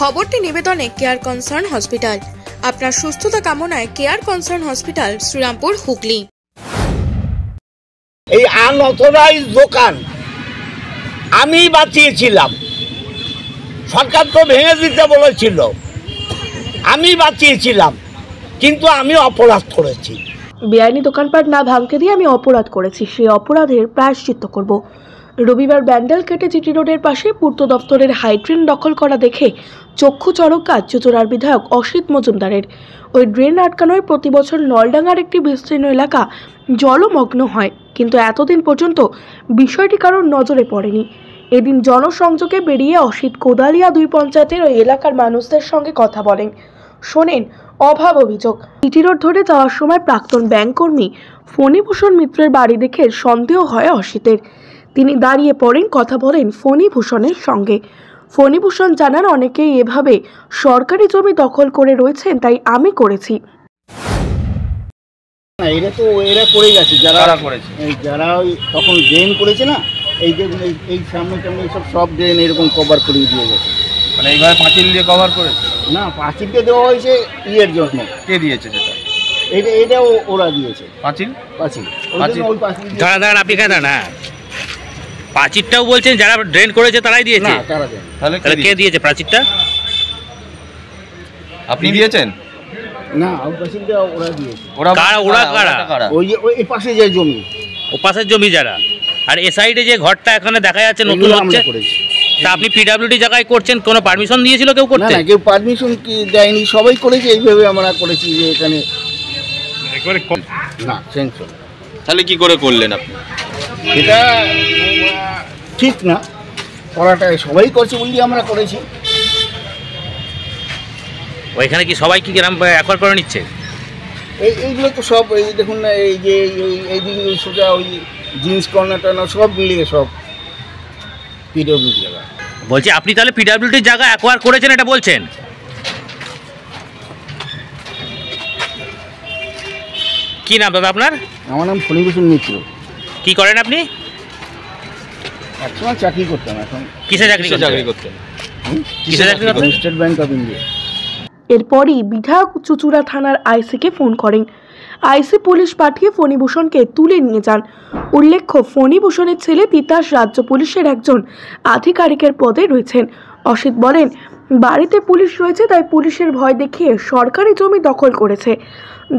খবরটি নিবেদনে care concern hospital. আপনার সুস্থতা কামনায় care concern hospital, Srirampur, Hooghly. এই আনঅথরাইজড দোকান আমি বাঁচিয়েছিলাম, সরকার তো ভেঙে দিতে বলেছিল, আমি বাঁচিয়েছিলাম, কিন্তু আমি অপরাধ করেছি। বেআইনি দোকানপাট না ভাঙতে দিয়ে আমি অপরাধ করেছি, সেই অপরাধের প্রায়শ্চিত্ত করব। রবিবার ব্যান্ডেল কেটে জিটি রোডের পাশে পূর্ত দপ্তরের হাইড্রেন দখল করা দেখে চক্ষু চড়ক কাজ চুঁচুড়ার বিধায়ক অসিত মজুমদারের। ওই ড্রেন আটকানোয় প্রতি বছর নলডাঙ্গার একটি বিস্তীর্ণ এলাকা জলমগ্ন হয়, কিন্তু এতদিন পর্যন্ত বিষয়টি কারোর নজরে পড়েনি। এদিন জনসংযোগে বেরিয়ে অসিত কোদালিয়া 2 পঞ্চায়েতের ওই এলাকার মানুষদের সঙ্গে কথা বলেন, শোনেন অভাব অভিযোগ। জিটি রোড ধরে যাওয়ার সময় প্রাক্তন ব্যাংক কর্মী ফণীভূষণ মিত্রের বাড়ি দেখে সন্দেহ হয় অসিতের। তিনি দাঁড়িয়ে পড়েন, কথা বলেন ফণীভূষণের সঙ্গে। ফণীভূষণ জানান, অনেকেই এভাবে সরকারি জমি দখল করে রয়েছেন, তাই আমি করেছি। এরা তো এরা করে গেছে, যারা তখন ড্রেন করেছে না, এই যে এই সামনে সব ড্রেন এরকম কভার করে দিয়ে গেছে। মানে এইভাবে পাঁচিল দিয়ে কভার করেছে না, পাঁচিলকে দেওয়া হয়েছে ইয়ের জন্য। কে দিয়েছে সেটা? এটাও ওরা দিয়েছে, পাঁচিল। দাঁড়ান, আপনি কেন না প্রাচীরটাও বলছেন যারা ড্রেন করেছে তারাই দিয়েছে? তাহলে কে দিয়েছে প্রাচীরটা? আপনি দিয়েছেন? না, পাঁচিলটা ওরা দিয়েছে। কারা? ওই যে ওই পাশে যে জমি, ও পাশের জমি যারা, আর এ সাইডে যে ঘরটা এখানে দেখা যাচ্ছে নতুন হচ্ছে, তা আপনি পিডব্লিউডি জায়গায় করছেন, কোনো পারমিশন দিয়েছিল কেউ করতে? না, কেউ পারমিশন কি দেয়নি, সবাই করেছে এইভাবে আমরা করেছি যে এখানে না সেন্সর। তাহলে কি করে করলেন আপনি? এটা ঠিক না, করাটা সবাই করছে বলি আমরা করেছি। ওইখানে কি সবাই কি গ্রাম একবার করে নিচ্ছে? এইগুলো তো সব এই দেখুন না, এই যে এইদিকে সোজা ওই জিন্স কর্নার টর্নার সব মিলিয়ে সব পিডব্লিউডি জায়গা। বলছি আপনি তাহলে পিডব্লিউডির জায়গা অ্যাকোয়ার করেছেন এটা বলছেন? কি নাম দাদা আপনার? আমার নাম ফণীভূষণ মিত্র। কি করেন আপনি? একসময় চাকরি করতাম। এখন কিসে চাকরি করতেন? State bank of India. এরপরই বিধায়ক চুঁচুড়া থানার আইসিকে ফোন করেন। আইসি পুলিশ পাঠিয়ে ফণীভূষণকে তুলে নিয়ে যান। উল্লেখ্য, ফণীভূষণের ছেলে তিতাস রাজ্য পুলিশের একজন আধিকারিকের পদে রয়েছেন। অসিত বলেন, বাড়িতে পুলিশ রয়েছে তাই পুলিশের ভয় দেখিয়ে সরকারি জমি দখল করেছে।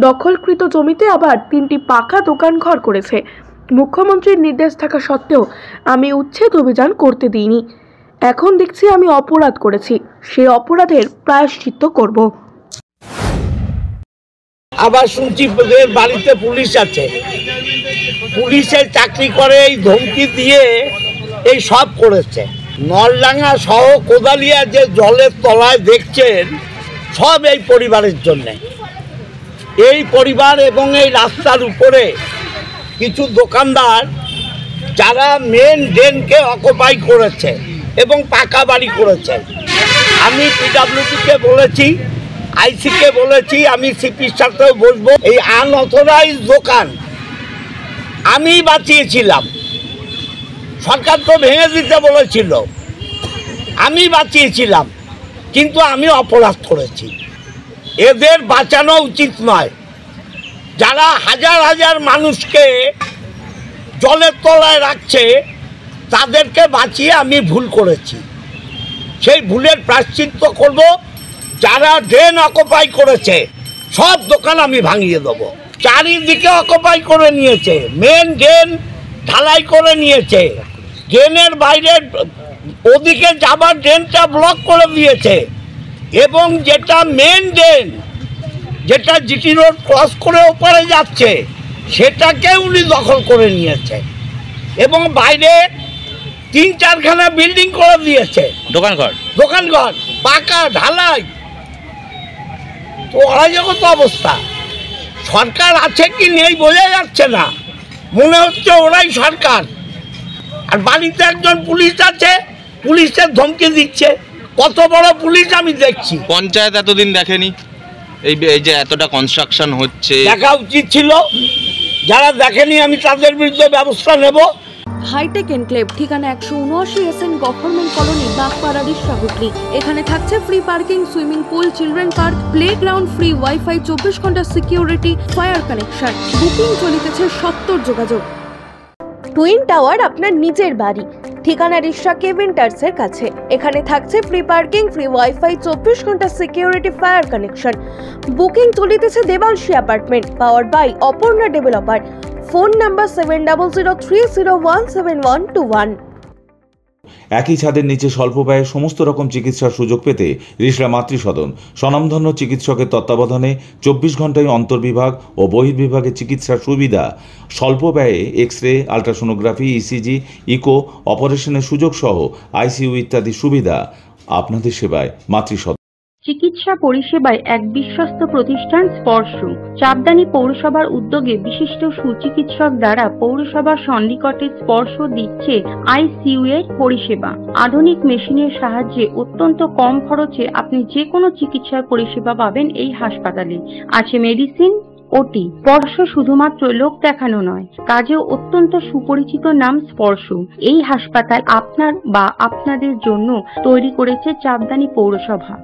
দখলকৃত জমিতে আবার 3টি পাকা দোকান ঘর করেছে। মুখ্যমন্ত্রীর নির্দেশ থাকা সত্ত্বেও আমি উচ্ছেদ অভিযান করতে দিইনি। এখন দেখছি আমি অপরাধ করেছি, সেই অপরাধের প্রায়শ্চিত্ত করব। আবার শুনছি বাড়িতে পুলিশ আছে, পুলিশের চাকরি করে, এই ধমকি দিয়ে এই সব করেছে। নলডাঙ্গা সহ কোদালিয়া যে জলের তলায় দেখছেন, সব এই পরিবারের জন্যে। এই পরিবার এবং এই রাস্তার উপরে কিছু দোকানদার যারা মেন ড্রেনকে অকুপাই করেছে এবং পাকা বাড়ি করেছে। আমি পিডব্লিউডিকে বলেছি, আইসিকে বলেছি, আমি সিপির সাথেও বসবো। এই আনঅথরাইজড দোকান আমি বাঁচিয়েছিলাম, সরকার তো ভেঙে দিতে বলেছিল, আমি বাঁচিয়েছিলাম, কিন্তু আমি অপরাধ করেছি। এদের বাঁচানো উচিত নয়। যারা হাজার হাজার মানুষকে জলের তলায় রাখছে, তাদেরকে বাঁচিয়ে আমি ভুল করেছি, সেই ভুলের প্রায়শ্চিত্ত করব। যারা ড্রেন অকুপাই করেছে সব দোকান আমি ভাঙিয়ে দেবো। চারিদিকে অকুপাই করে নিয়েছে, মেন ড্রেন ঢালাই করে নিয়েছে, ড্রেনের বাইরে ওদিকে যাবার ড্রেনটা ব্লক করে দিয়েছে, এবং যেটা মেন ড্রেন, যেটা জিটি রোড ক্রস করে ওপারে যাচ্ছে, সেটাকে উনি দখল করে নিয়েছে, এবং বাইরে 3-4খানা বিল্ডিং করে দিয়েছে, দোকানঘর পাকা ঢালাই। তো অরাজকত অবস্থা। সরকার আছে কি নেই বোঝা যাচ্ছে না, মনে হচ্ছে ওরাই সরকার। আর বাড়িতে একজন পুলিশ আছে, পুলিশের ধমকি দিচ্ছে। কত বড় পুলিশ আমি দেখছি। পঞ্চায়েত এতদিন দেখেনি এই যে এতটা কনস্ট্রাকশন হচ্ছে? দেখা উচিত ছিল। যারা দেখেনি আমি তাদের বিরুদ্ধে ব্যবস্থা নেব। হাইটেক এনক্লেভ, ঠিকানা 179 SN government colony, Bagpara, Rishra, Hooghly. এখানে থাকছে free parking, swimming pool, children park, playground, free wifi, 24 ঘন্টা সিকিউরিটি, ফায়ার কানেকশন। বুকিং চলিতেছে 70 যোগাযোগ। টুইন টাওয়ার আপনার নিজের বাড়ি, ঠিকানা রিষড়া কেভিন্টার্সের কাছে। এখানে থাকছে ফ্রি পার্কিং, ফ্রি ওয়াইফাই, 24 ঘন্টা সিকিউরিটি, ফায়ার কানেকশন। বুকিং চলিতেছে Debanshi apartment, power by Aparna developer. Phone number 7003017121। একই ছাদের নিচে স্বল্প ব্যয়ে সমস্ত রকম চিকিৎসার সুযোগ পেতে রিষড়া মাতৃসদন স্বনামধন্য চিকিৎসকের তত্ত্বাবধানে 24 ঘন্টায় অন্তর্বিভাগ ও বহির্বিভাগে চিকিৎসার সুবিধা, স্বল্প ব্যয়ে X ray, ultrasonography, ECG, eco অপারেশনের সুযোগ সহ আইসিইউ ইত্যাদি সুবিধা। আপনাদের সেবায় মাতৃসদন। চিকিৎসা পরিষেবায় এক বিশ্বস্ত প্রতিষ্ঠান স্পর্শ। চাপদানি পৌরসভার উদ্যোগে বিশিষ্ট সুচিকিৎসক দ্বারা পৌরসভার সন্নিকটে স্পর্শ দিচ্ছে আইসিইউ এর পরিষেবা। আধুনিক মেশিনের সাহায্যে অত্যন্ত কম খরচে আপনি যে কোনো চিকিৎসার পরিষেবা পাবেন এই হাসপাতালে। আছে মেডিসিন, ওটি। স্পর্শ শুধুমাত্র লোক দেখানো নয়, কাজেও অত্যন্ত সুপরিচিত নাম স্পর্শ। এই হাসপাতাল আপনার বা আপনাদের জন্য তৈরি করেছে চাপদানি পৌরসভা।